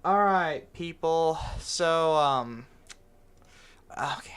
Alright, people. Okay.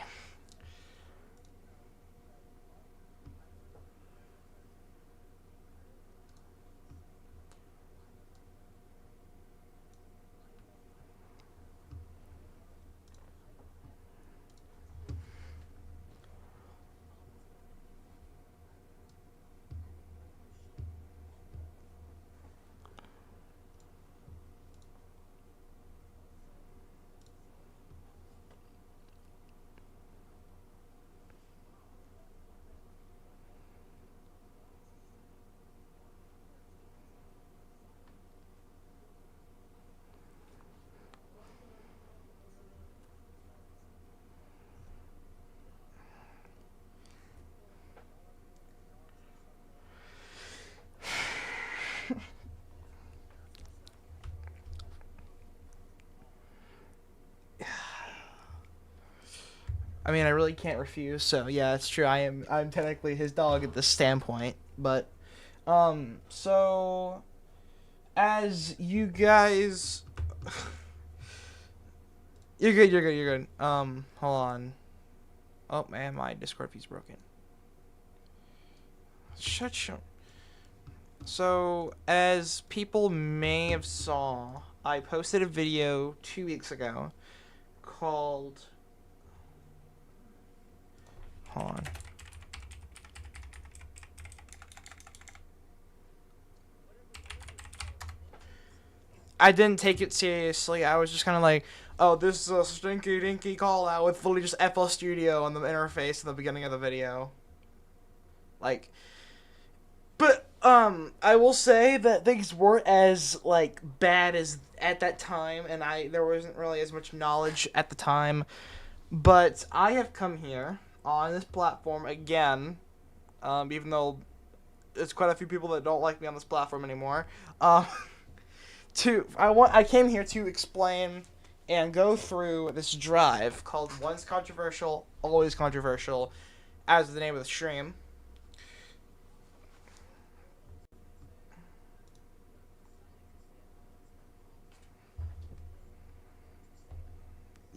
I mean, I really can't refuse, so yeah, it's true. I'm technically his dog at this standpoint, but so as you guys you're good. Hold on. Oh man, my Discord feed's broken. Shut. So, as people may have saw, I posted a video 2 weeks ago called. Hold on. I didn't take it seriously. I was just kind of like, oh, this is a stinky dinky call out with fully just FL Studio on the interface at the beginning of the video. Like, but I will say that things weren't as like bad as at that time, and there wasn't really as much knowledge at the time. But I have come here on this platform again, even though there's quite a few people that don't like me on this platform anymore. Um, I came here to explain and go through this drive called Once Controversial, Always Controversial, as the name of the stream.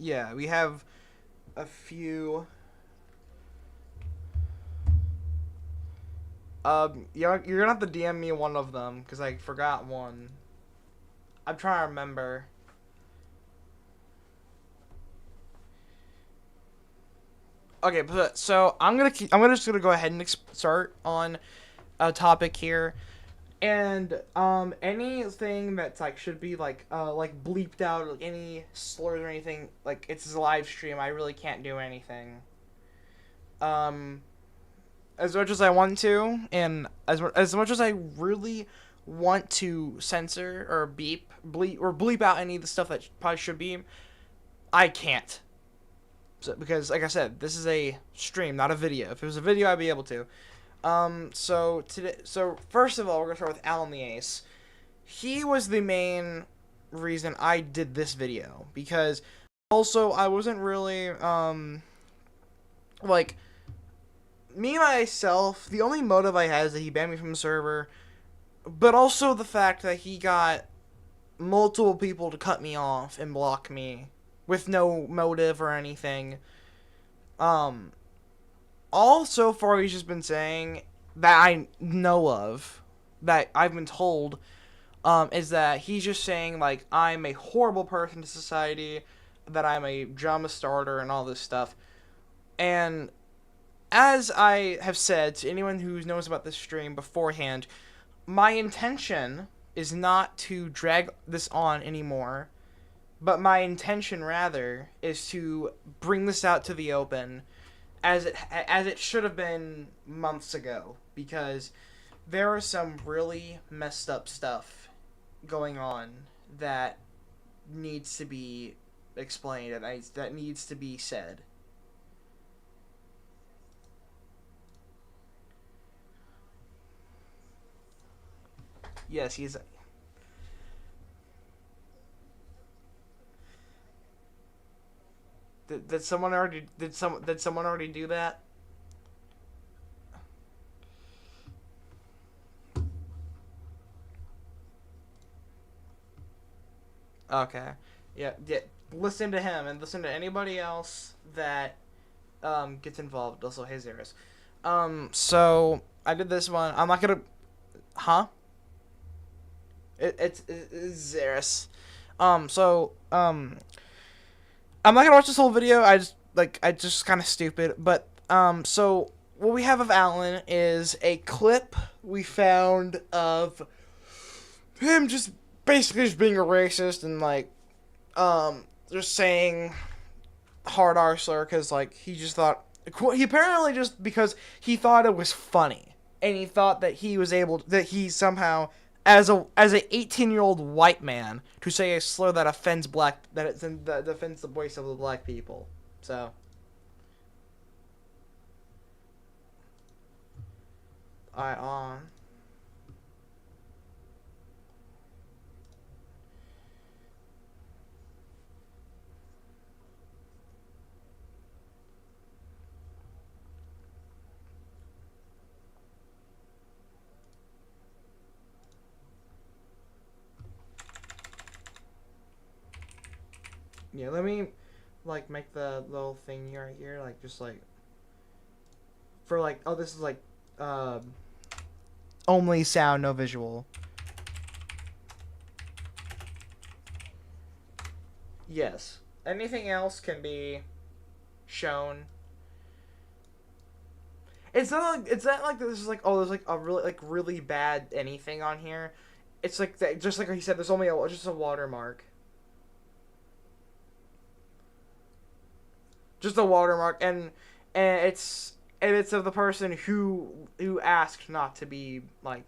Yeah, we have a few. You're gonna have to DM me one of them because I forgot one. I'm trying to remember. Okay, but so I'm just gonna go ahead and start on a topic here, and anything that's like should be like bleeped out, like any slurs or anything, like it's a live stream. I really can't do anything. Um, as much as I want to, and as much as I really want to censor or bleep out any of the stuff that probably should be, I can't. So, because like I said, this is a stream, not a video. If it was a video, I'd be able to. So first of all, we're gonna start with Alan the Ace. He was the main reason I did this video because also I wasn't really like me myself. The only motive I had is that he banned me from the server, but also the fact that he got multiple people to cut me off and block me with no motive or anything. Um, all so far he's just been saying that I know of, that I've been told, is that he's just saying like I'm a horrible person to society, that I'm a drama starter and all this stuff. And as I have said to anyone who knows about this stream beforehand, my intention is not to drag this on anymore, but my intention rather is to bring this out to the open as it should have been months ago, because there is some really messed up stuff going on that needs to be explained and that needs to be said. Yes, he's. Did someone already do that? Okay. Yeah, yeah. Listen to him and listen to anybody else that gets involved. Also, hey Zeris. So I did this one. I'm not gonna. Huh? It's Zeris. I'm not gonna watch this whole video. I just kind of stupid. But so what we have of Alan is a clip we found of him just basically just being a racist and like just saying hard R slur because like he just thought he apparently just because he thought it was funny and he thought that he was able that he somehow as a 18-year-old white man to say a slur that offends that offends the voice of the black people. So I yeah, let me like make the little thing right here like just like for like oh this is like only sound no visual. Yes. Anything else can be shown. It's not like this is like oh there's like a really bad anything on here. It's like that just like he said there's only just a watermark. Just a watermark and it's of the person who asked not to be like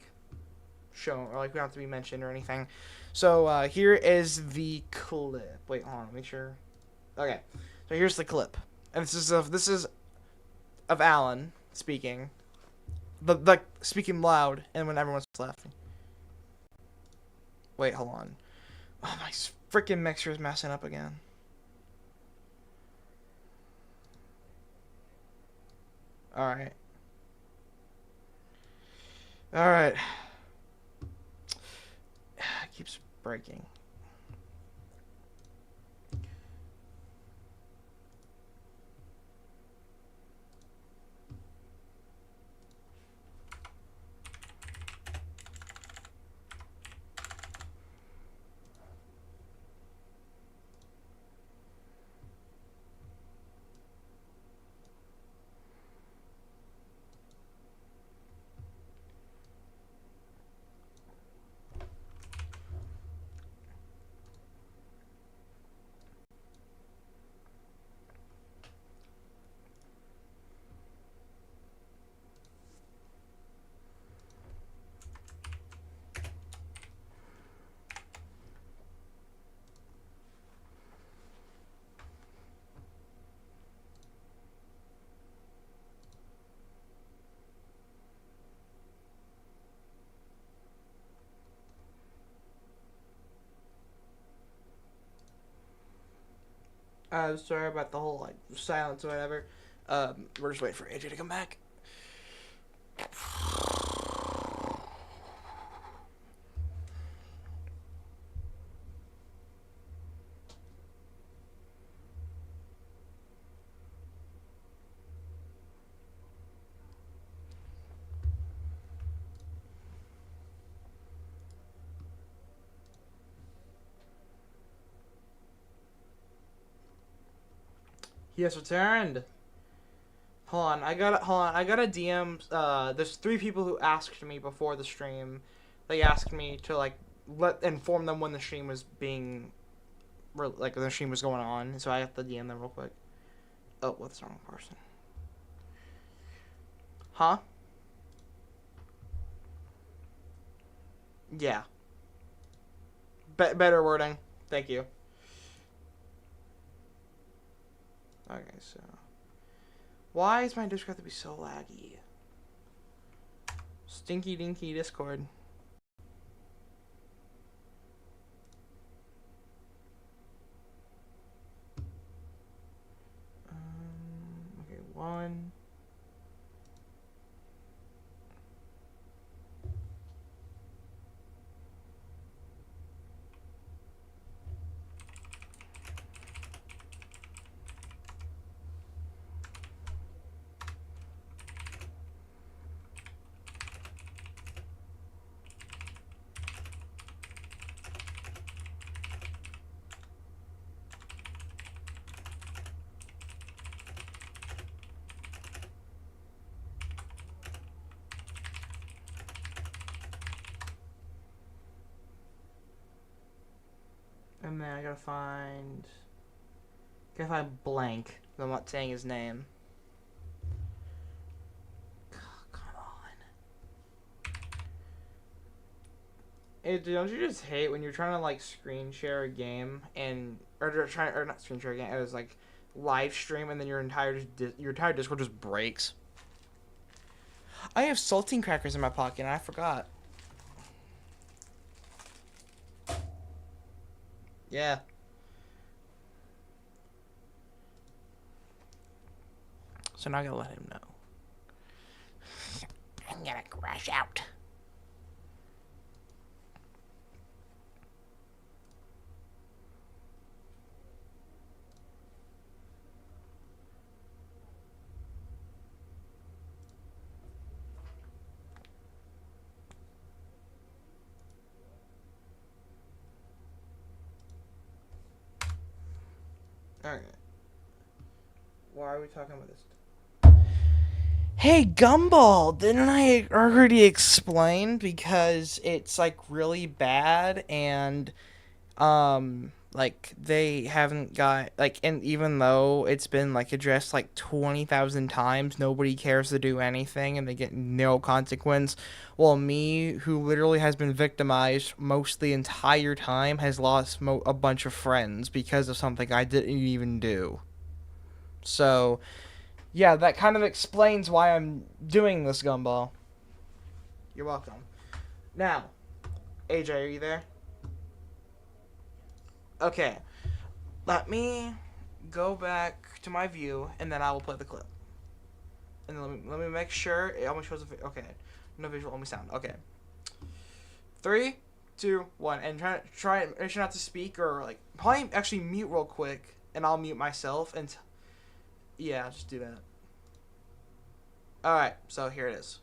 shown or like not to be mentioned or anything. So here is the clip. Wait, hold on, make sure. Okay. So here's the clip. And this is of Alan speaking. The speaking loud and when everyone's laughing. Wait, hold on. Oh, my freaking mixer is messing up again. All right. All right. It keeps breaking. Sorry about the whole like silence or whatever. We're just waiting for AJ to come back. He has returned. Hold on. I got a DM. There's three people who asked me before the stream. They asked me to like inform them when the stream was being, like the stream was going on. So I have to DM them real quick. Oh, what's the wrong person? Huh? Yeah. Better wording. Thank you. Okay, so why is my Discord have to be so laggy? Stinky dinky Discord. Okay, one. And then I gotta find blank. I'm not saying his name. Come on. Hey, don't you just hate when you're trying to like screen share a game or not screen share a game? It was like live stream, and then your entire Discord just breaks. I have saltine crackers in my pocket, and I forgot. Yeah. So now I gotta let him know. I'm gonna crash out. Alright. Why are we talking about this? Hey, Gumball! Didn't I already explain? Because it's, like, really bad, and, like, they haven't got, like, and even though it's been, like, addressed, like, 20,000 times, nobody cares to do anything, and they get no consequence. Well, me, who literally has been victimized most the entire time, has lost a bunch of friends because of something I didn't even do. So, yeah, that kind of explains why I'm doing this, Gumball. You're welcome. Now, AJ, are you there? Okay. Let me go back to my view, and then I will play the clip. And then let me make sure it only shows a okay. No visual, only sound. Okay. 3, 2, 1, and try not to speak or like probably actually mute real quick, and I'll mute myself and yeah, just do that. All right, so here it is.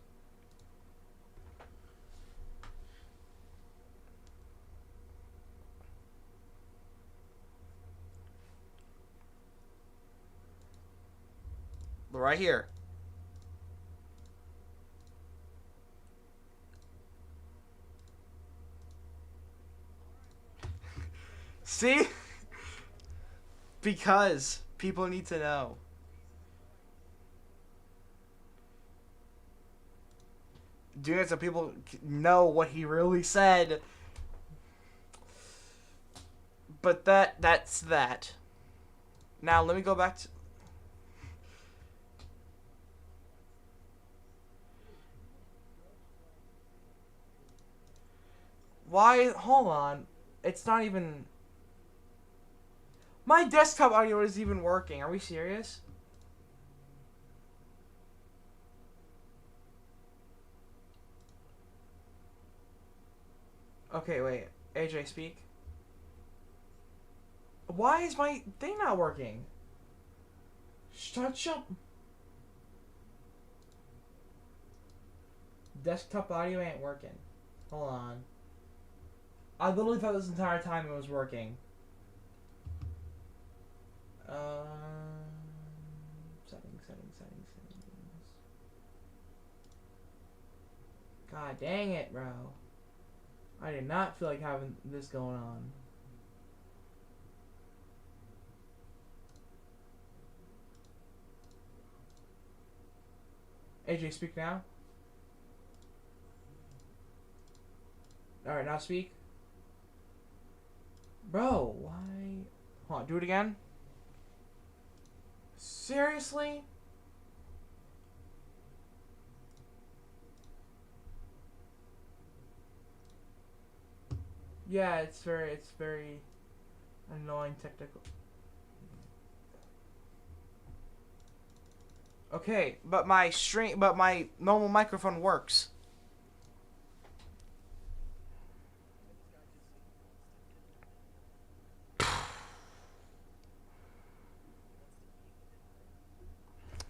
Right here. See? Because people need to know. Doing it so people know what he really said. But that's that. Now let me go back to why hold on. It's not even my desktop audio is even working. Are we serious? Okay, wait. AJ, speak. Why is my thing not working? Shut up. Desktop audio ain't working. Hold on. I literally thought this entire time it was working. Settings. God dang it, bro. I did not feel like having this going on. AJ, speak now. Alright, now speak. Bro, why? Hold on, do it again. Seriously? Yeah, it's very annoying technical. Okay, but my normal microphone works.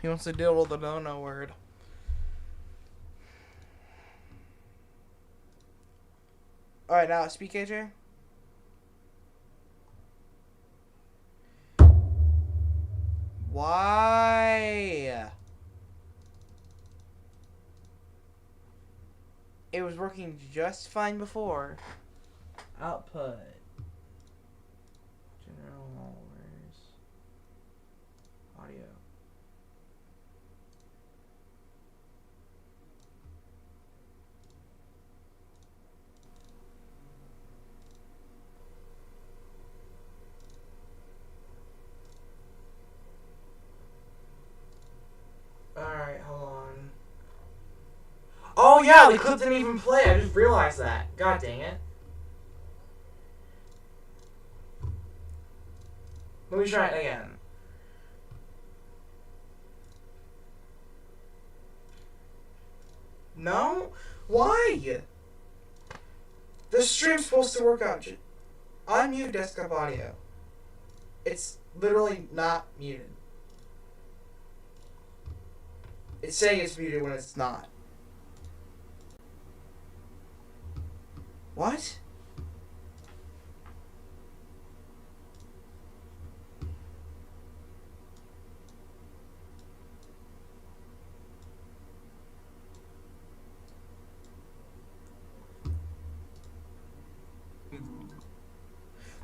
He wants to deal with the no word. Alright, now speak, AJ. Why? It was working just fine before. Output. yeah, the clip didn't even play. I just realized that. God dang it. Let me try it again. No? Why? This stream's supposed to work out. Unmute desktop audio. It's literally not muted. It's saying it's muted when it's not. What?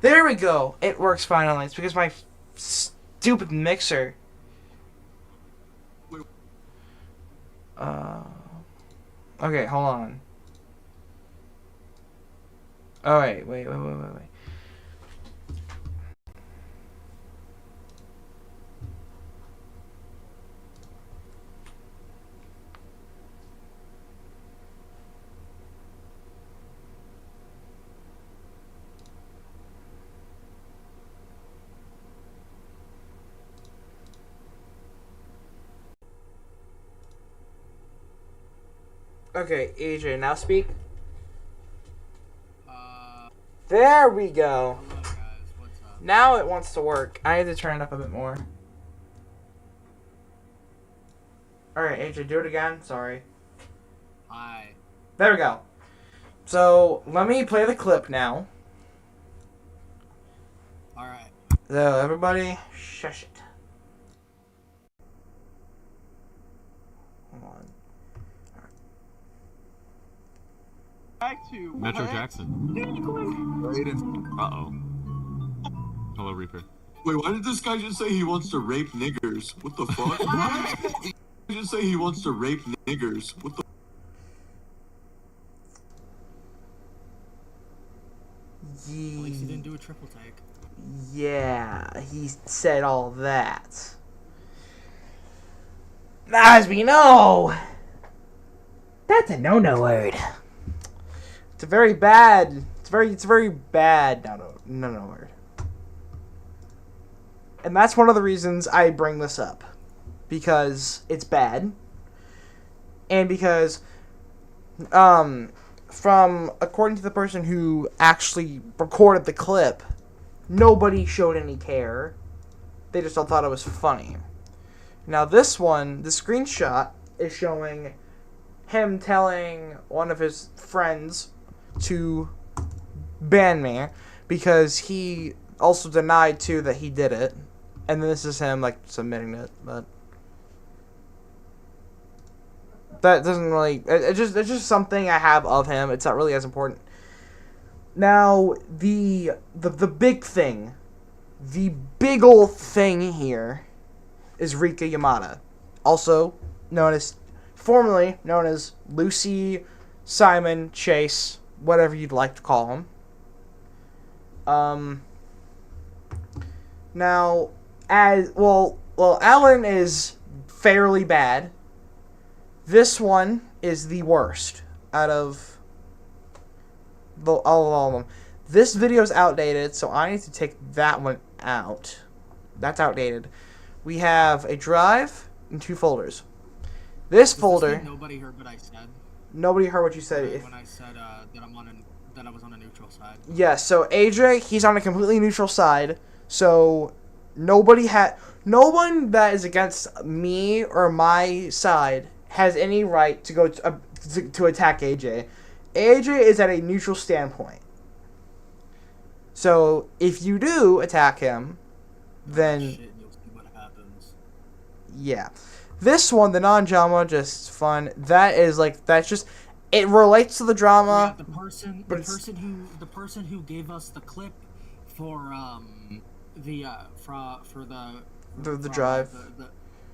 There we go. It works finally. It's because my stupid mixer. Okay, hold on. Oh wait. Okay, AJ, now speak. There we go. Hello guys, what's up? Now it wants to work. I need to turn it up a bit more. Alright, AJ, do it again. Sorry. Hi. There we go. So, let me play the clip now. Alright. So, everybody, shush it. Hold on. Back to Metro Jackson. Uh-oh. Hello, Reaper. Wait, why did this guy just say he wants to rape niggers? What the fuck? He just say he wants to rape niggers. What the? At least he didn't do a triple take. Yeah, he said all that. As we know, that's a no-no word. It's a very bad. It's a very bad no-no word. And that's one of the reasons I bring this up, because it's bad, and because, from according to the person who actually recorded the clip, nobody showed any care. They just all thought it was funny. Now this one, the screenshot is showing him telling one of his friends to ban me because he also denied too that he did it. And then this is him like submitting it, but that doesn't really. It's just something I have of him. It's not really as important. Now the big thing, the big ol' thing here, is Rika Yamada, also formerly known as Lucy, Simon, Chase, whatever you'd like to call him. Now, Alan is fairly bad. This one is the worst out of all of them. This video is outdated, so I need to take that one out. That's outdated. We have a drive and 2 folders. This folder. Nobody heard what I said. Nobody heard what you said. When I said that I was on a neutral side. Yeah. So AJ, he's on a completely neutral side. So no one that is against me or my side has any right to go to attack AJ. AJ is at a neutral standpoint. So if you do attack him, then Shit, you'll see what happens. yeah. This one, the non-drama, just fun. That's just, it relates to the drama. Yeah, but the person who gave us the clip for the drive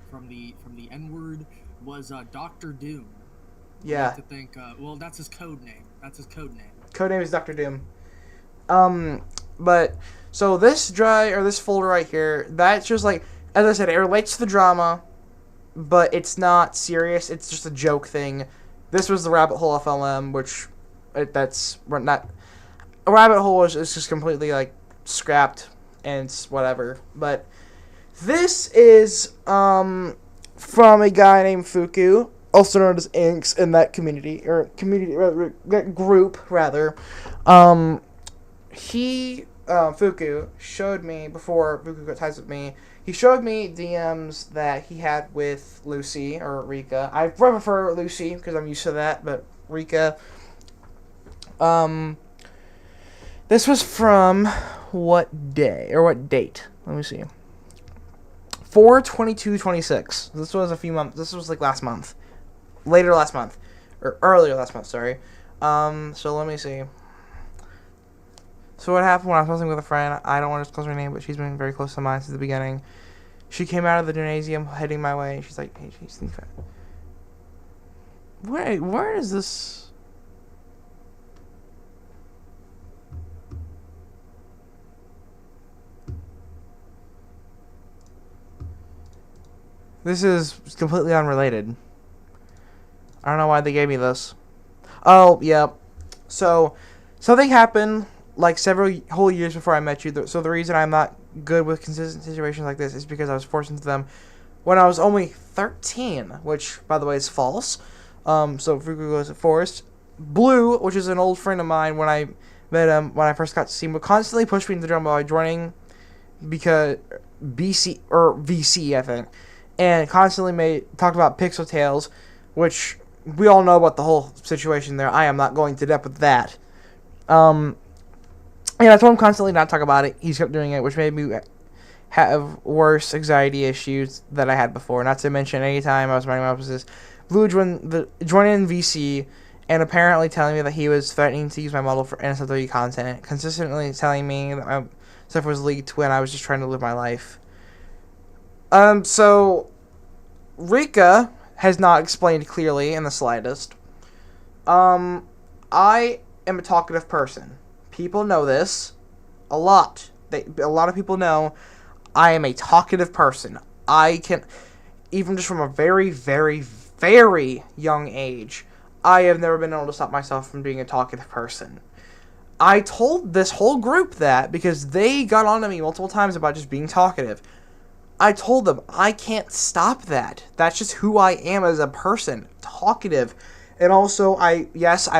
from the N-word was Dr. Doom. Yeah. I like to think, well, that's his code name. Codename is Dr. Doom. But so this folder right here, that's just like, as I said, it relates to the drama, but it's not serious. It's just a joke thing. This was the Rabbit Hole FLM, which that's not a Rabbit Hole is just completely like scrapped and it's whatever. But this is from a guy named Fuku, also known as Inks, in that community group rather. Fuku showed me before Fuku got ties with me. He showed me DMs that he had with Lucy or Rika. I prefer Lucy because I'm used to that, but Rika. This was from what day or what date? Let me see. 4/22/26. This was a few months. This was like last month, earlier last month. Sorry. So let me see. So what happened when I was posting with a friend, I don't want to disclose her name, but she's been very close to mine since the beginning. She came out of the gymnasium heading my way, and she's like, hey, she's fat. Wait, where is this? This is completely unrelated. I don't know why they gave me this. Oh, yeah. So, something happened like several whole years before I met you. So the reason I'm not good with consistent situations like this is because I was forced into them when I was only 13, which, by the way, is false. So Fuku was forced. Blue, which is an old friend of mine, when I met him, when I first got to see him, would constantly push me into the drum by joining because VC, I think, and constantly talked about Pixel Tales, which we all know about the whole situation there. I am not going to depth with that. And I told him constantly not to talk about it. He kept doing it, which made me have worse anxiety issues that I had before. Not to mention, anytime I was minding my business, Blue joining VC and apparently telling me that he was threatening to use my model for NSFW content, consistently telling me that my stuff was leaked when I was just trying to live my life. So Rika has not explained clearly in the slightest. I am a talkative person. People know this a lot. A lot of people know I am a talkative person. I can, even just from a very, very, very young age, I have never been able to stop myself from being a talkative person. I told this whole group that because they got on to me multiple times about just being talkative. I told them I can't stop that. That's just who I am as a person, talkative. And also, I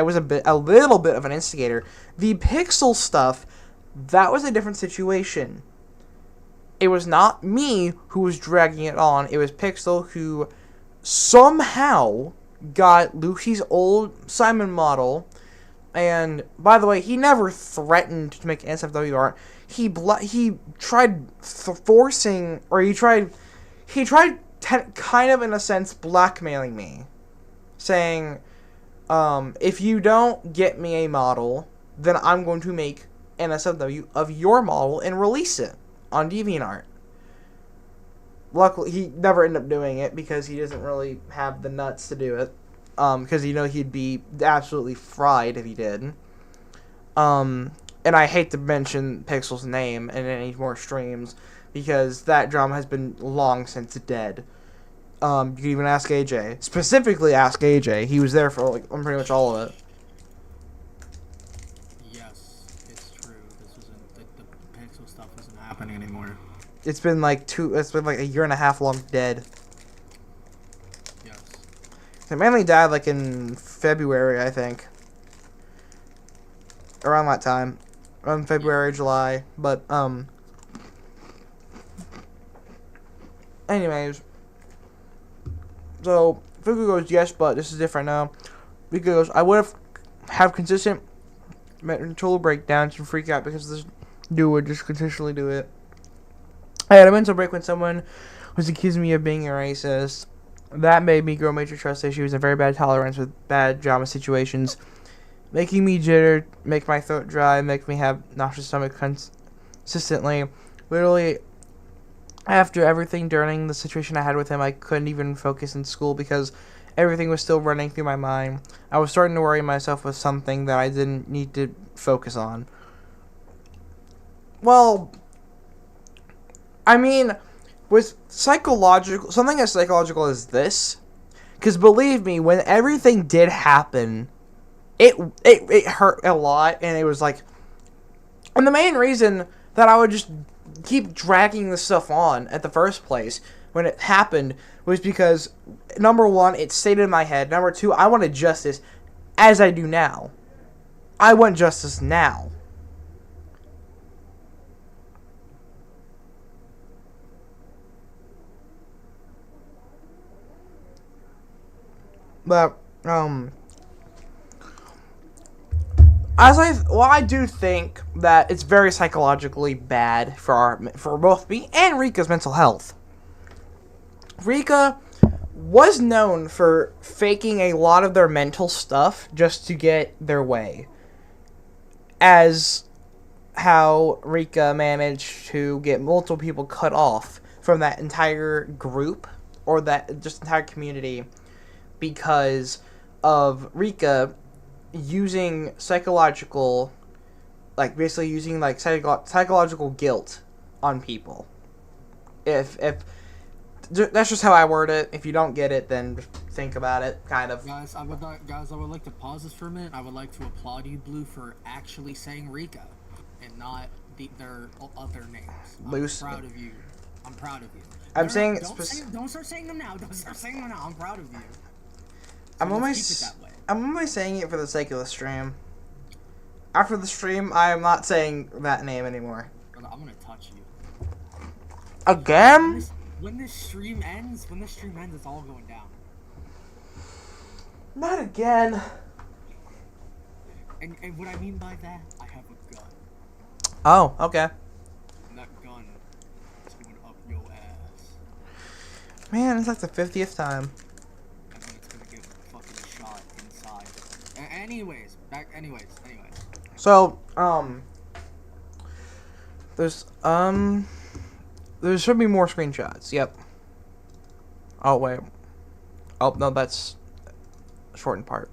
was a little bit of an instigator. The Pixel stuff, that was a different situation. It was not me who was dragging it on. It was Pixel who somehow got Lucy's old Simon model. And, by the way, he never threatened to make NSFW art. He tried forcing, or he tried kind of, in a sense, blackmailing me. Saying, if you don't get me a model, then I'm going to make NSFW of your model and release it on DeviantArt. Luckily, he never ended up doing it because he doesn't really have the nuts to do it. Because he'd be absolutely fried if he did. And I hate to mention Pixel's name in any more streams because that drama has been long since dead. You can even ask AJ. Specifically ask AJ. He was there for pretty much all of it. Yes, it's true. This wasn't the Pixel stuff isn't happening anymore. It's been a year and a half long dead. Yes. It mainly died in February, I think. Around that time. Around February, July. But anyways. So Fuku goes, yes, but this is different now. Fuku goes, I would have consistent mental breakdowns and freak out because this dude would just continually do it. I had a mental break when someone was accusing me of being a racist. That made me grow major trust issues and very bad tolerance with bad drama situations, making me jitter, make my throat dry, make me have nauseous stomach consistently. Literally, after everything during the situation I had with him, I couldn't even focus in school because everything was still running through my mind. I was starting to worry myself with something that I didn't need to focus on. Well, I mean, with something as psychological as this Because believe me, when everything did happen, it hurt a lot, and it was like... And the main reason that I would just keep dragging this stuff on at the first place when it happened was because, number one, it stayed in my head. Number two, I wanted justice as I do now. I want justice now. But, I do think that it's very psychologically bad for both me and Rika's mental health. Rika was known for faking a lot of their mental stuff just to get their way. As how Rika managed to get multiple people cut off from that entire group, or that just entire community, because of Rika using psychological, like basically using like psychological guilt on people. If that's just how I word it. If you don't get it, then just think about it, kind of. Guys, I would like to pause this for a minute. I would like to applaud you, Blue, for actually saying Rika and not their other names. Loose. I'm proud of you. I'm proud of you. I'm saying don't start saying them now. Don't start saying them now. I'm proud of you. I'm only keep it that way. I'm only saying it for the sake of the stream. After the stream, I am not saying that name anymore. Brother, I'm gonna touch you. Again? When this stream ends, it's all going down. Not again. And what I mean by that, I have a gun. Oh, okay. And that gun is going up your ass. Man, it's like the 50th time. And then it's gonna get fucking shot inside. Anyways. So, there should be more screenshots. Yep. Oh, wait. Oh, no, that's shortened part.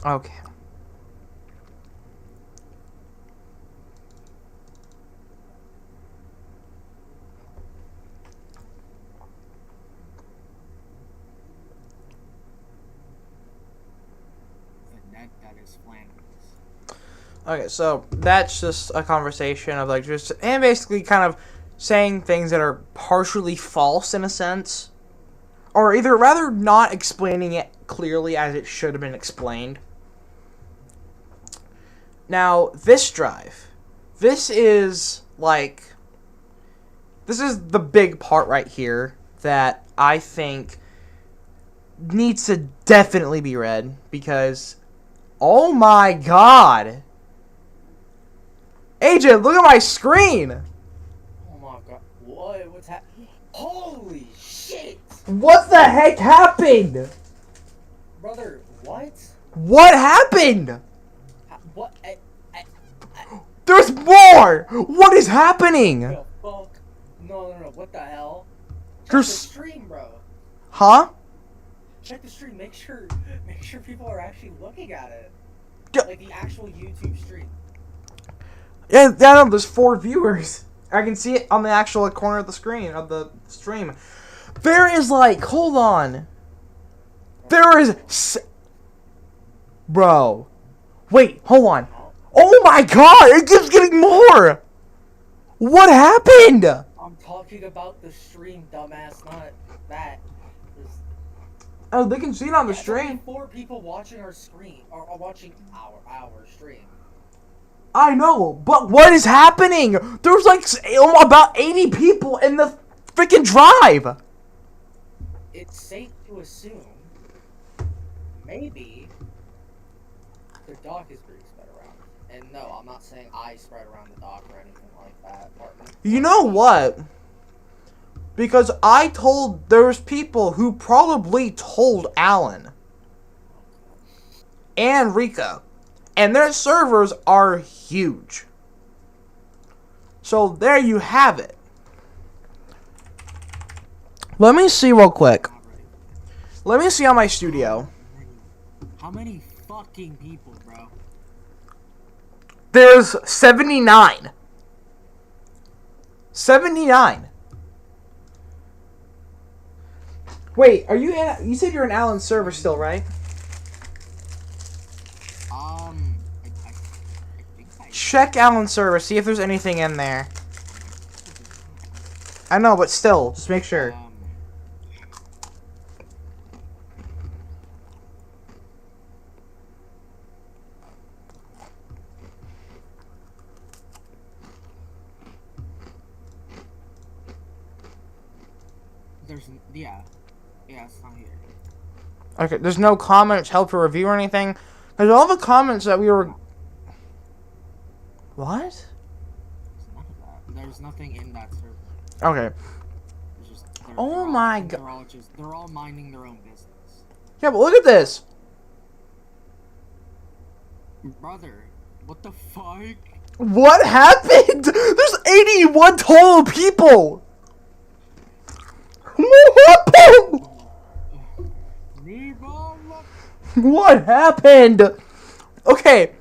Okay. Okay, so that's just a conversation of like just and basically kind of saying things that are partially false in a sense, or either rather not explaining it clearly as it should have been explained. Now, this drive, this is the big part right here that I think needs to definitely be read because, oh my god. AJ, look at my screen! Oh my god. What's happening? Holy shit! What the heck happened? Brother, what? What happened? What? There's more! What is happening? The fuck? No. What the hell? Check There's... the stream, bro. Huh? Check the stream. Make sure people are actually looking at it. Yeah. Like the actual YouTube stream. Yeah, no, there's 4 viewers. I can see it on the actual corner of the screen, of the stream. There is hold on. There is... Bro. Wait, hold on. Oh my god, it keeps getting more! What happened? I'm talking about the stream, dumbass, not that. Oh, they can see it on the There's stream. only 4 people watching our screen, or watching our stream. I know, but what is happening? There's about 80 people in the freaking drive. It's safe to assume maybe the doc is being spread around. And no, I'm not saying I spread around the doc or anything like that, partner. You know what? Because there's people who probably told Alan and Rika. And their servers are huge. So there you have it. Let me see real quick. Let me see on my studio. How many fucking people, bro? There's 79. 79. Wait, are you in? You said you're in Alan's server still, right? I think I. Check Alan's server, see if there's anything in there. I know, but still, just make sure. Yeah, it's not here. Okay, there's no comments, help or review or anything. Because all the comments that we were... What? There's none of that. There's nothing in that server. Okay. It's just, Oh my god. They're all minding their own business. Yeah, but look at this. Brother, what the fuck? What happened? There's 81 total people. What happened? What happened? Okay,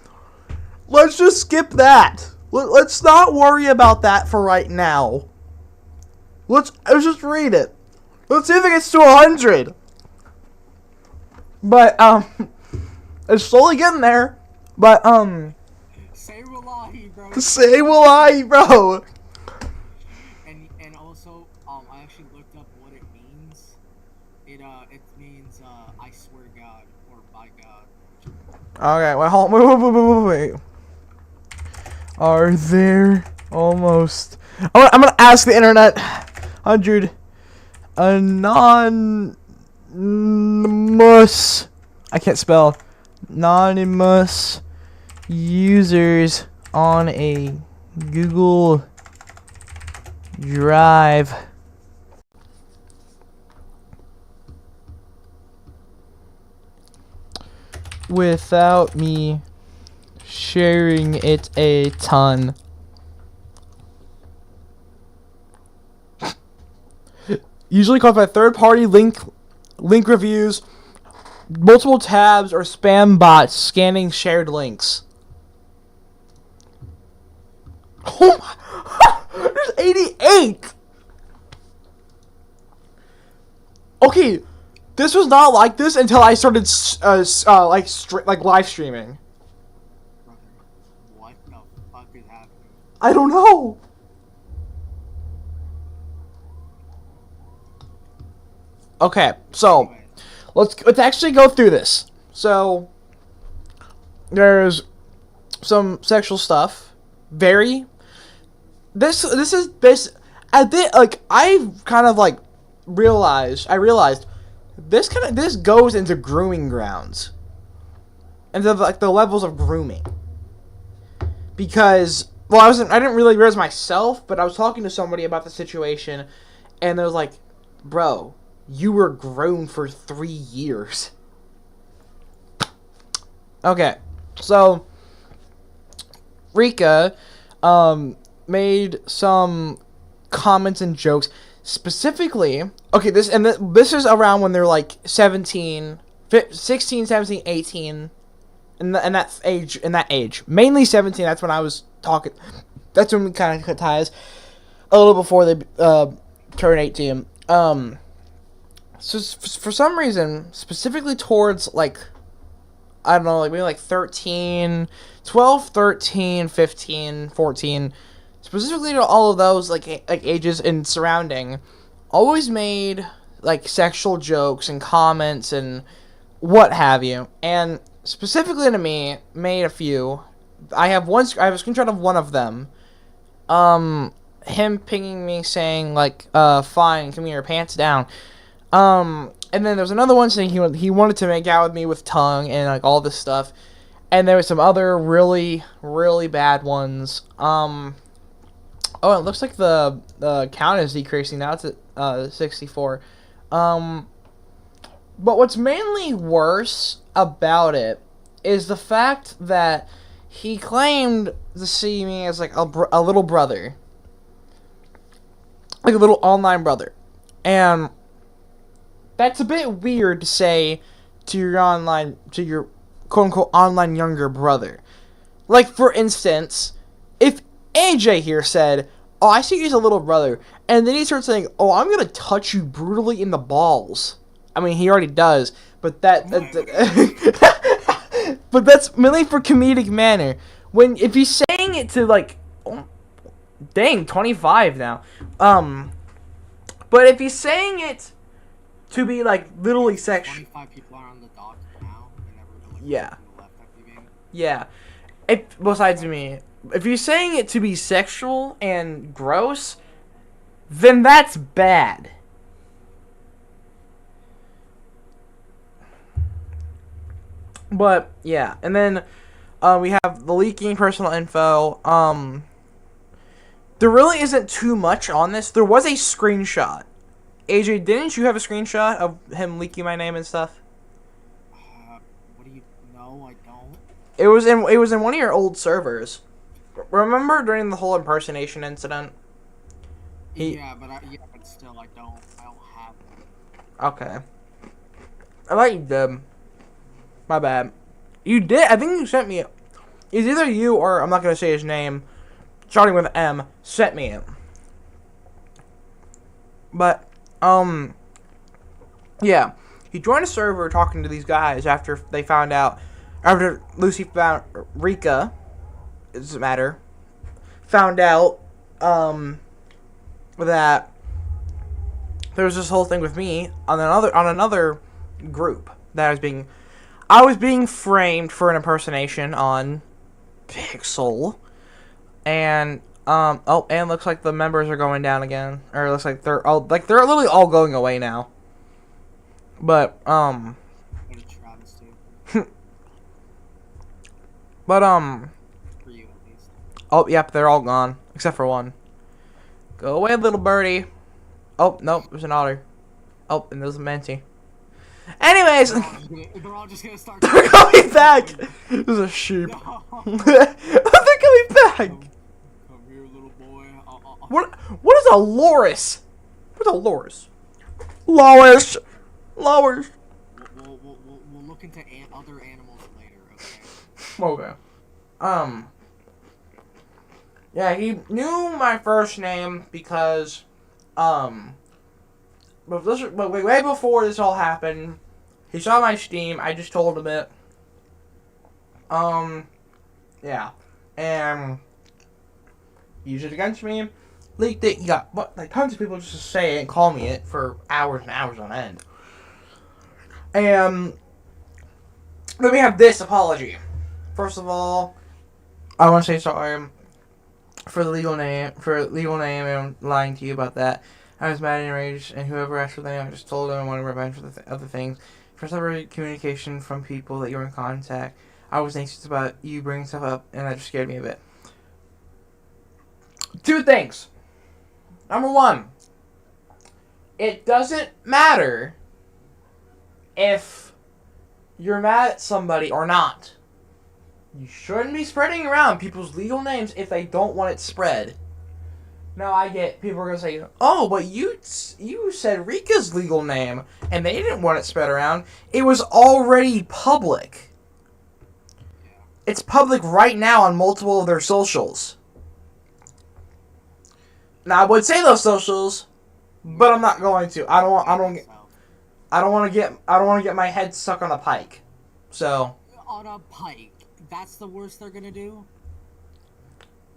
let's just skip that. Let's not worry about that for right now. Let's just read it. Let's see if it gets to 100. But it's slowly getting there. But say wallahi, bro. Say wallahi, bro. And also, I actually looked up what it means. It means I swear to God or by God. Okay, well, wait. Are there almost... I'm gonna ask the internet. 100 anonymous... I can't spell. Anonymous users on a Google Drive. Without me sharing it a ton. Usually caused by third-party link reviews, multiple tabs, or spam bots scanning shared links. Oh my! There's 88. Okay. This was not like this until I started, like live streaming. Brother, what the fuck is happening? I don't know. Okay, so Anyway, let's actually go through this. So there's some sexual stuff. This I did like I've kind of like realized this goes into grooming grounds. And the levels of grooming. Because I didn't really realize myself, but I was talking to somebody about the situation and they was like, "Bro, you were groomed for 3 years." Okay. So Rika made some comments and jokes. Specifically, okay, this is around when they're like 16, 17, 18, in that age. Mainly 17. That's when I was talking. That's when we kind of cut ties. A little before they turn 18. So for some reason, specifically towards like, I don't know, like maybe like 13, 12, 13, 15, 14. Specifically to all of those like ages and surrounding, always made like sexual jokes and comments and what have you. And specifically to me, made a few. I have a screenshot of one of them. Him pinging me saying like, "Fine, come here, pants down." And then there was another one saying he wanted to make out with me with tongue and like all this stuff. And there was some other really, really bad ones. Oh, it looks like the count is decreasing now. It's at 64. But what's mainly worse about it is the fact that he claimed to see me as like a little brother, like a little online brother, and that's a bit weird to say to your quote unquote online younger brother. Like, for instance, if AJ here said, "Oh, I see you as a little brother," and then he starts saying, "Oh, I'm gonna touch you brutally in the balls." I mean, he already does, but but that's mainly for comedic manner. If he's saying it to, like, oh, dang, 25 now. But if he's saying it to be, like, literally sexual. 25 people are on the dock now. They never like, Yeah. to the left after the game. Yeah. Besides me, if you're saying it to be sexual and gross, then that's bad. But yeah, and then we have the leaking personal info. There really isn't too much on this. There was a screenshot. AJ, didn't you have a screenshot of him leaking my name and stuff? What do you? No, I don't. It was in one of your old servers. Remember during the whole impersonation incident? Yeah, but still, I don't have it. Okay. I thought you did. My bad. You did. I think you sent me it. It's either you or, I'm not gonna say his name, starting with M, sent me it. But yeah, he joined a server talking to these guys after Lucy found Rika. It doesn't matter. Found out that there was this whole thing with me on another group that I was being framed for an impersonation on Pixel, and and looks like the members are going down again, or it looks like they're literally all going away now. But What a travesty. but For you, at least. oh yep, they're all gone except for one. Go away, little birdie. Oh nope, there's an otter. Oh, and there's a Menti. Anyways, They're all just gonna start. they're coming back. There's a sheep. No. They're coming back. Come here, little boy. What is a loris? What's a loris? Loris. We'll look into other animals later, okay? Okay. Yeah, he knew my first name because, but way before this all happened, he saw my Steam. I just told him it. Yeah, and he used it against me. Leaked it. He got tons of people just to say it and call me it for hours and hours on end. And let me have this apology. First of all, I want to say sorry for the legal name and lying to you about that. I was mad and enraged, and whoever asked for the name, I just told them I wanted revenge for the other things. For separate communication from people that you were in contact, I was anxious about you bringing stuff up, and that just scared me a bit. Two things. Number one, it doesn't matter if you're mad at somebody or not. You shouldn't be spreading around people's legal names if they don't want it spread. Now, I get people are going to say, oh, but you said Rika's legal name, and they didn't want it spread around. It was already public. It's public right now on multiple of their socials. Now, I would say those socials, but I'm not going to. I don't want to get my head stuck on a pike. So. On a pike. That's the worst they're gonna do?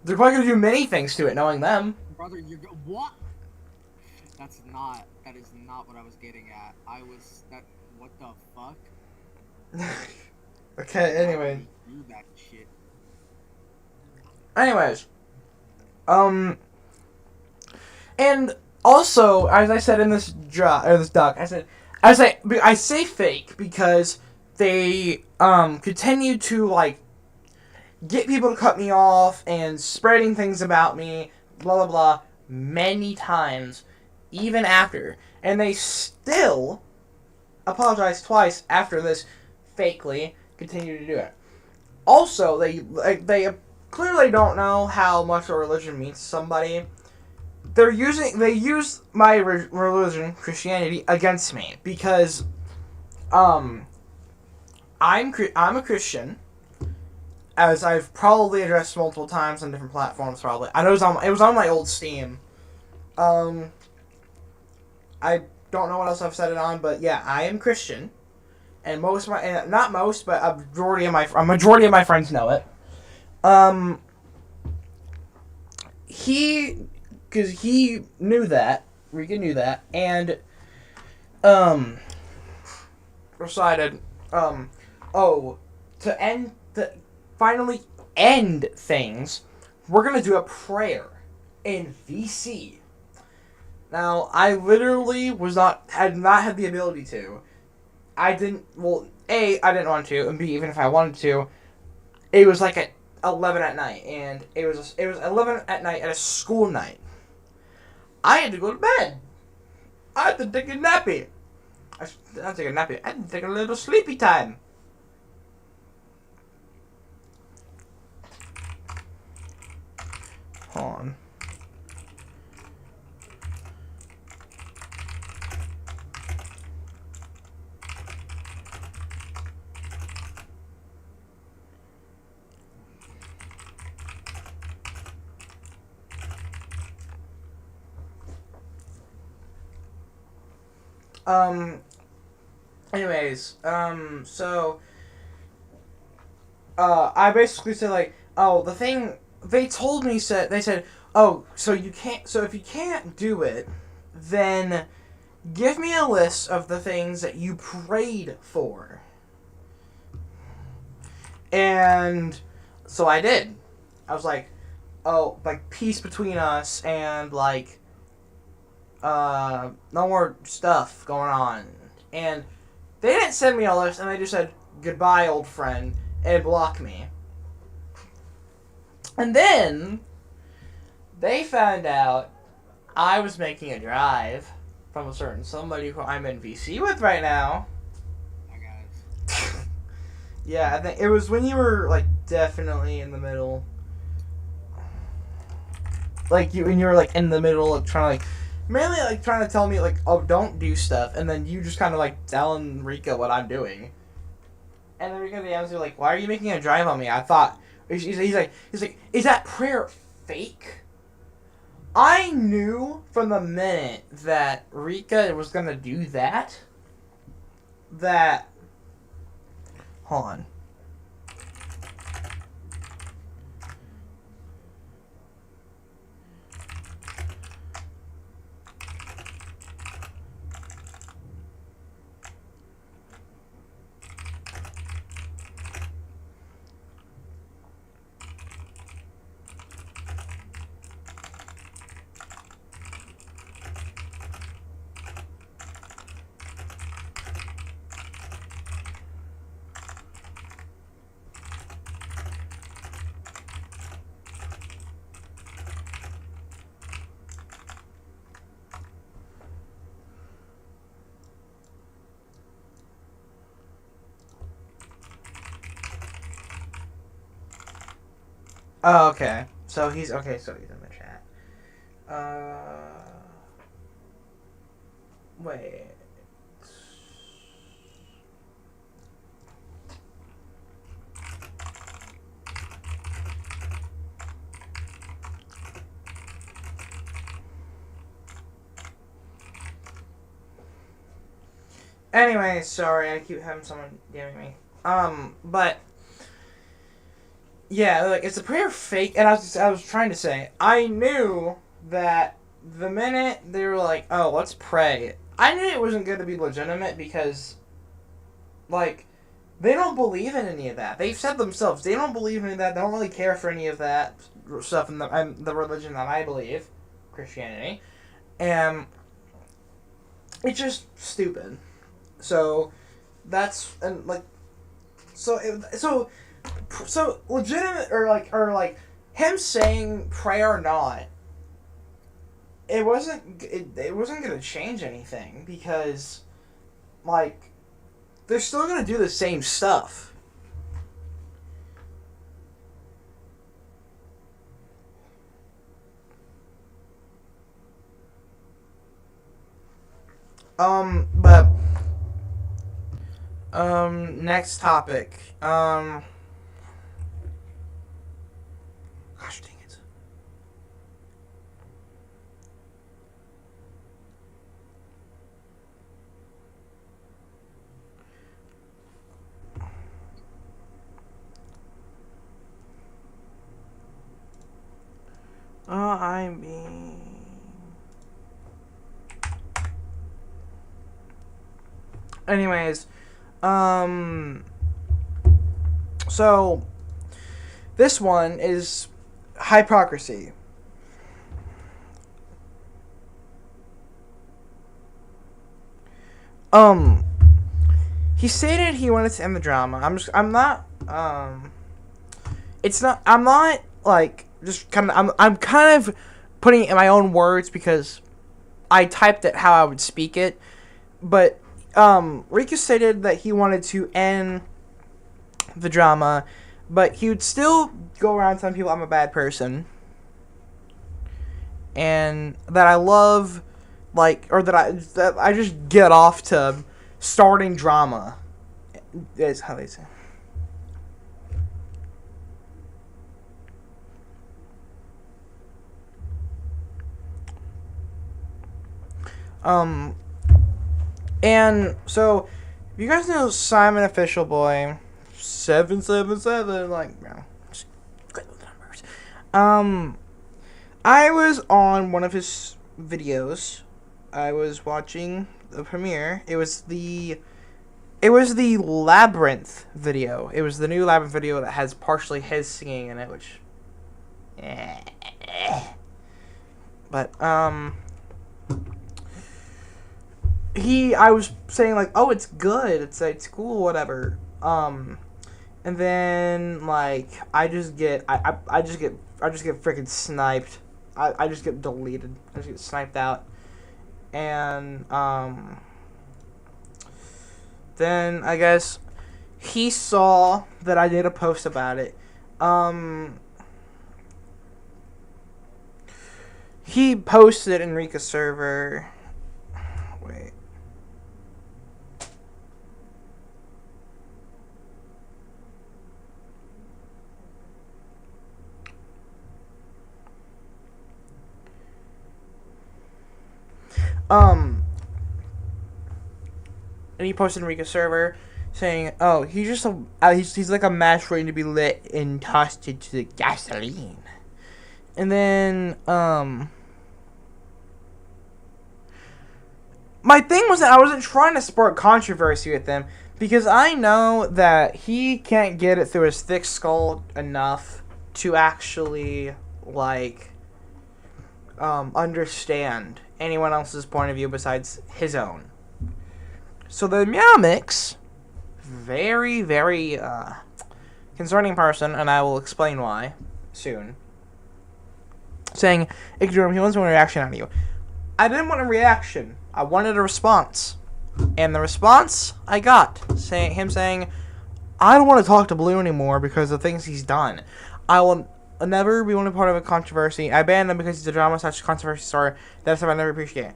They're probably gonna do many things to it, knowing them. Brother, what? That is not what I was getting at. What the fuck? Okay, anyway. Do that shit. Anyways. And also, as I said in this doc, I say fake because they continue to like get people to cut me off and spreading things about me, blah blah blah, many times, even after, and they still apologize twice after this, fakely continue to do it. Also, they clearly don't know how much a religion means to somebody, they use my religion, Christianity, against me because I'm a Christian, as I've probably addressed multiple times on different platforms. Probably I know it was on my old Steam. I don't know what else I've said it on, but yeah, I am Christian, and not most, but a majority of my friends know it. Because he knew that, Rika knew that, and, decided, to finally end things, we're gonna do a prayer in VC. Now, I literally had not had the ability to. I didn't want to, and B, even if I wanted to, it was like at 11 at night, and it was 11 at night at a school night. I had to go to bed. I had to take a nappy. I had to take a nappy. I had to take a little sleepy time. Hold on. Anyways, so, I basically said, like, oh, the thing, they said, oh, so if you can't do it, then give me a list of the things that you prayed for. And so I did. I was like, oh, like, peace between us, and, like, no more stuff going on. And they didn't send me a list, and they just said, goodbye, old friend, and blocked me. And then they found out I was making a drive from a certain somebody who I'm in VC with right now. Hi, guys. Yeah, I think it was when you were, like, definitely in the middle. Like, when you were, like, in the middle of trying to, like, mainly, like, trying to tell me, like, oh, don't do stuff, and then you just kind of, like, telling Rika what I'm doing. And then Rika DMs me, like, why are you making a drive on me? I thought, he's like, is that prayer fake? I knew from the minute that Rika was gonna do that, hold on. Oh, okay. So he's in the chat. Wait. Anyway, sorry, I keep having someone DMing me. But yeah, like, it's a prayer fake, and I was trying to say, I knew that the minute they were like, oh, let's pray, I knew it wasn't going to be legitimate because, like, they don't believe in any of that. They've said themselves, they don't believe in any of that, they don't really care for any of that stuff in the religion that I believe, Christianity, and it's just stupid. So, that's, and, like, so legitimate, or like him saying pray or not, it wasn't gonna change anything because, like, they're still gonna do the same stuff. But next topic. Gosh dang it. I mean. Anyways, so this one is hypocrisy. He stated he wanted to end the drama. I'm not like just kind of I'm kind of putting it in my own words because I typed it how I would speak it, but Riku stated that he wanted to end the drama, but he would still go around telling people I'm a bad person, and that I love, like, or that I just get off to starting drama. Is how they say. And so, if you guys know Simon Official Boy, 777, like, you know, just great with numbers. I was on one of his videos. I was watching the premiere. It was the Labyrinth video. It was the new Labyrinth video that has partially his singing in it, which, but I was saying, like, oh, it's good, it's cool, whatever, and then, like, I just get freaking sniped. I just get deleted. I just get sniped out, and then I guess he saw that I did a post about it. He posted in Rika's server. Wait. And he posted in Rika's server saying, "Oh, he's just he's like a match waiting to be lit and tossed into the gasoline." And then my thing was that I wasn't trying to spark controversy with him because I know that he can't get it through his thick skull enough to actually, like, understand anyone else's point of view besides his own. So the Meowmix, very, very concerning person, and I will explain why soon, saying, "Ignorant, he wants one reaction out of you." I didn't want a reaction. I wanted a response. And the response I got, him saying, "I don't want to talk to Blue anymore because of things he's done. I will never be one part of a controversy. I banned him because he's a drama such controversy star. That's something I never appreciate."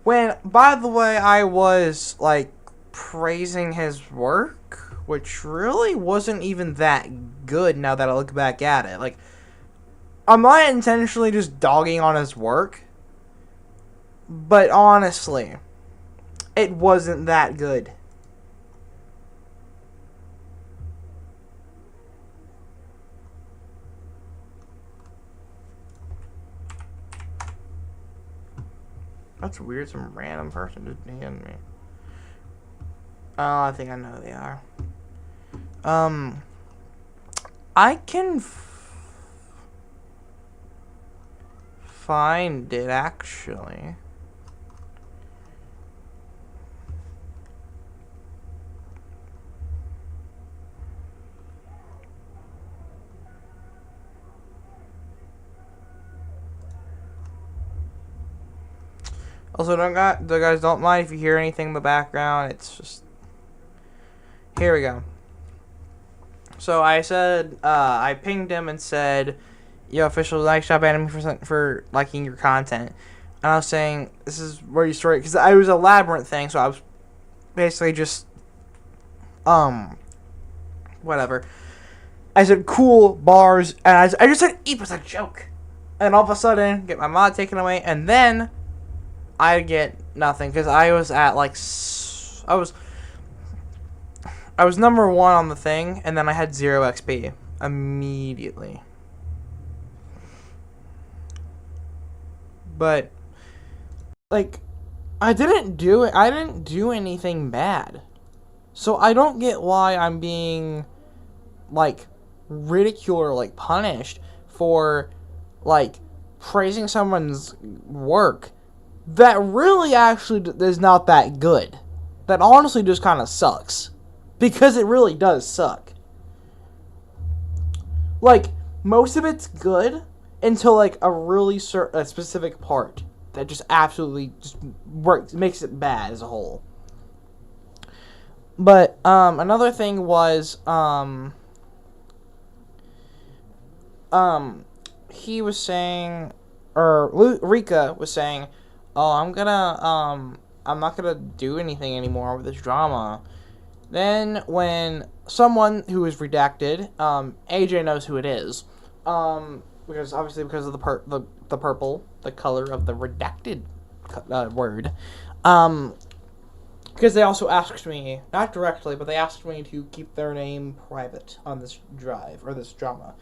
When, by the way, I was, like, praising his work, which really wasn't even that good now that I look back at it. Like, I'm not intentionally just dogging on his work, but honestly, it wasn't that good. That's weird, some random person just DM'd me. Oh, I think I know who they are. I can find it, actually. Also, guys, don't mind if you hear anything in the background. It's just... Here we go. So I said, I pinged him and said, "Yo, official, like, stop banning me for liking your content." And I was saying, this is where you story, because I was a labyrinth thing, so I was basically just, whatever. I said cool bars, and I just said eep as a joke. And all of a sudden, get my mod taken away, and then I get nothing, because I was at, like, I was number 1 on the thing, and then I had 0 XP immediately. But, like, I didn't do anything bad. So I don't get why I'm being, like, ridiculed or, like, punished for, like, praising someone's work that really actually is not that good. That honestly just kind of sucks. Because it really does suck. Like, most of it's good until, like, a really a specific part that just absolutely just works, makes it bad as a whole. But, another thing was, he was saying, or Rika was saying, oh, I'm not gonna do anything anymore with this drama. Then, when someone who is redacted, AJ knows who it is, because obviously because of the purple, the color of the redacted word, because they also asked me, not directly, but they asked me to keep their name private on this drive, or this drama.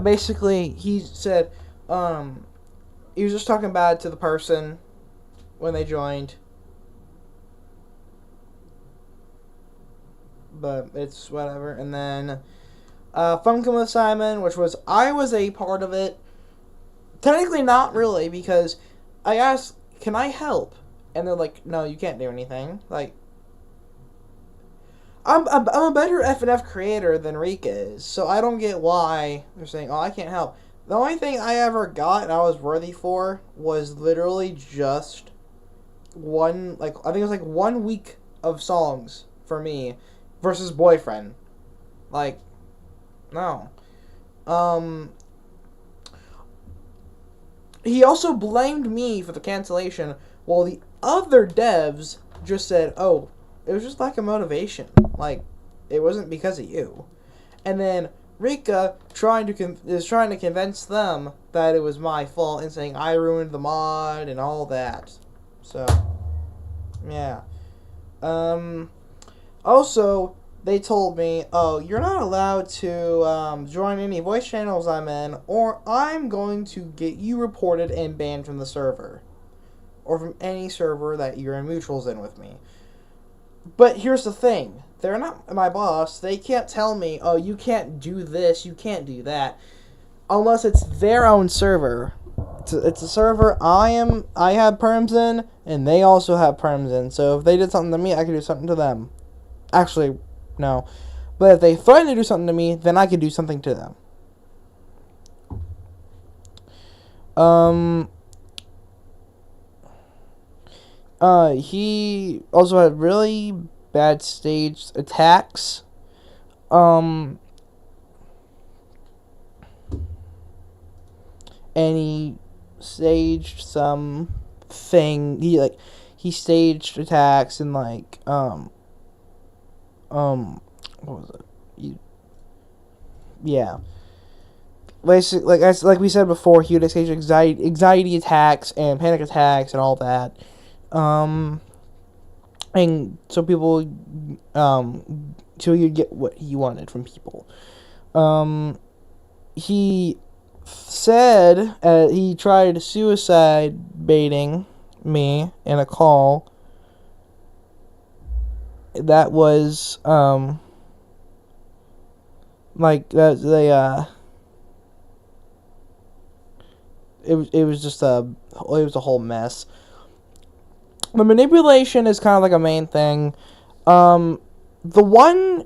Basically, he said, he was just talking bad to the person when they joined. But it's whatever. And then, Funkin' with Simon, which was, I was a part of it. Technically not really, because I asked, can I help? And they're like, no, you can't do anything. Like, I'm a better FNF creator than Rika is, so I don't get why they're saying, oh, I can't help. The only thing I ever got and I was worthy for was literally just one, like, I think it was like 1 week of songs for me versus Boyfriend. Like, no. He also blamed me for the cancellation, while the other devs just said, oh, it was just lack of motivation. Like, it wasn't because of you. And then Rika is trying to convince them that it was my fault and saying I ruined the mod and all that. So, yeah. Also, they told me, oh, you're not allowed to join any voice channels I'm in, or I'm going to get you reported and banned from the server. Or from any server that you're in mutuals in with me. But here's the thing. They're not my boss. They can't tell me, oh, you can't do this, you can't do that. Unless it's their own server. It's a server I have perms in, and they also have perms in. So if they did something to me, I could do something to them. Actually, no. But if they threaten to do something to me, then I could do something to them. He also had really bad staged attacks. And he staged some thing. He staged attacks and what was it? Yeah. Basically, like we said before, he would stage anxiety attacks and panic attacks and all that. And so people, so you'd get what he wanted from people. He said he tried suicide baiting me in a call. That was, it was a whole mess. The manipulation is kind of like a main thing. The one,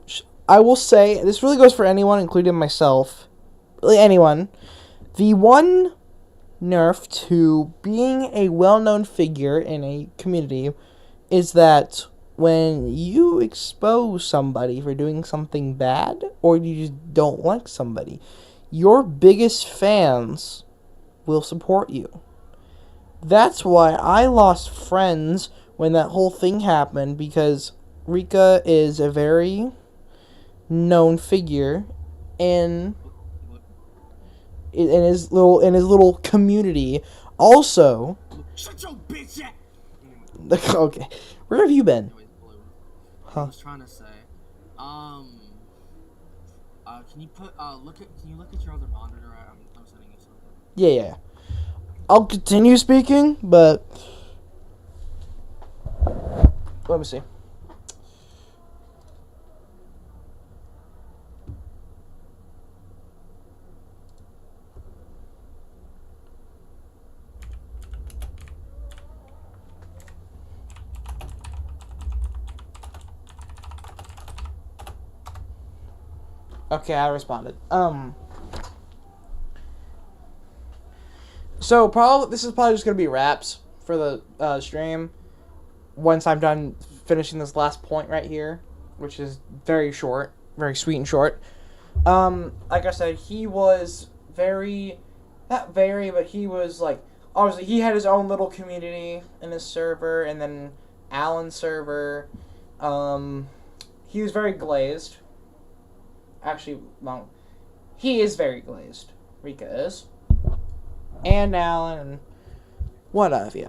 I will say, this really goes for anyone, including myself, really anyone, the one nerf to being a well-known figure in a community is that when you expose somebody for doing something bad, or you just don't like somebody, your biggest fans will support you. That's why I lost friends when that whole thing happened, because Rika is a very known figure in his little community. Also, Shut your bitch ass. okay, where have you been? Anyways, Blue. I Huh? was trying to say, can you look at your other monitor? I'm sending you something. Yeah. I'll continue speaking, but let me see. Okay, I responded. So this is probably just gonna be wraps for the stream. Once I'm done finishing this last point right here, which is very short, very sweet and short. Like I said, he was but he was like, obviously he had his own little community in his server, and then Alan's server. He was very glazed. Actually, well, he is very glazed. Rika is. And Alan, and what have you.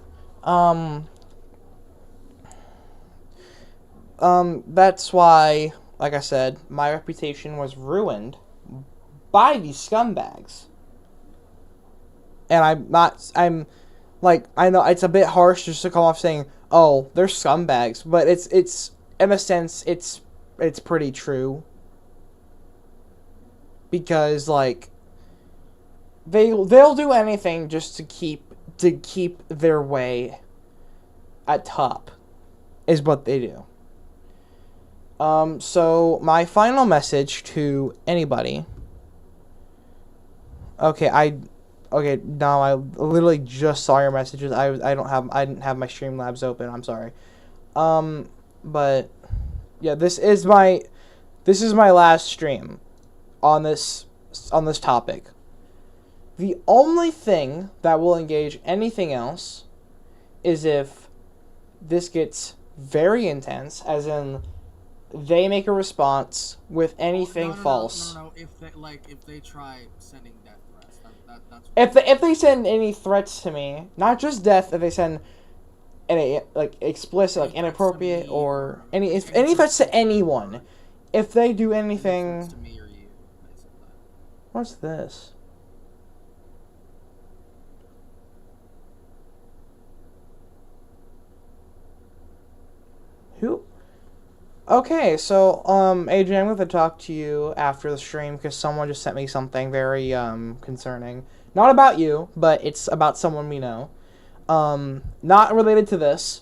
That's why, like I said, my reputation was ruined by these scumbags. And I know it's a bit harsh just to come off saying, oh, they're scumbags, but it's in a sense, it's pretty true. Because, like, they'll do anything just to keep their way at top, is what they do. So my final message to anybody. Okay, no, I literally just saw your messages. I didn't have my Streamlabs open. I'm sorry. But yeah, this is my last stream on this topic. The only thing that will engage anything else is if this gets very intense, as in they make a response with anything false. No. If they try sending death threats, that's. If they send any threats to me, not just death, if they send any explicit, like inappropriate, or any threats to anyone, if they do anything. To me or you, basically. What's this? Who? Okay, so, AJ, I'm going to talk to you after the stream, because someone just sent me something very, concerning. Not about you, but it's about someone we know. Not related to this.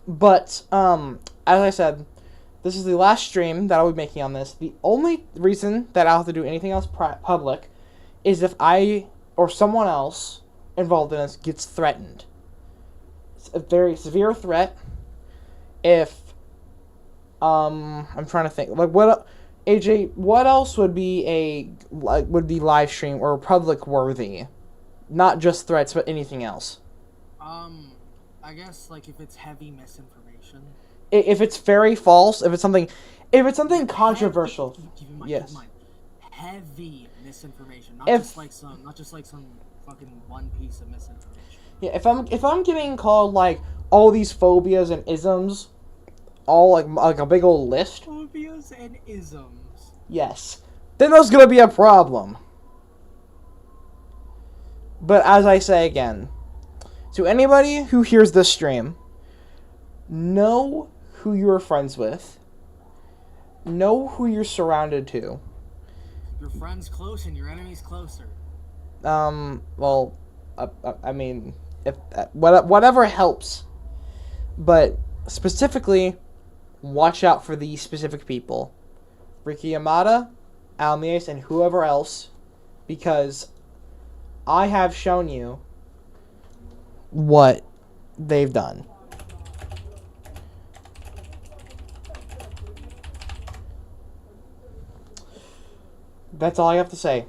But, as I said, this is the last stream that I'll be making on this. The only reason that I'll have to do anything else public is if I, or someone else involved in this, gets threatened. It's a very severe threat. If I'm trying to think, like, what, AJ, what else would be live stream or public worthy, not just threats but anything else? I guess like if it's heavy misinformation. If it's very false, if it's something controversial, Keep in mind, yes. Heavy misinformation, not If- just like some fucking one piece of misinformation. Yeah, if I'm getting called like all these phobias and isms, all like a big old list, Phobias and isms. yes, then there's gonna be a problem. But as I say again, to anybody who hears this stream, know who you're friends with, know who you're surrounded to. Your friend's close and your enemy's closer. Well, I mean, if whatever helps, but specifically, watch out for these specific people, Ricky Yamada, Almias, and whoever else, because I have shown you what they've done. That's all I have to say.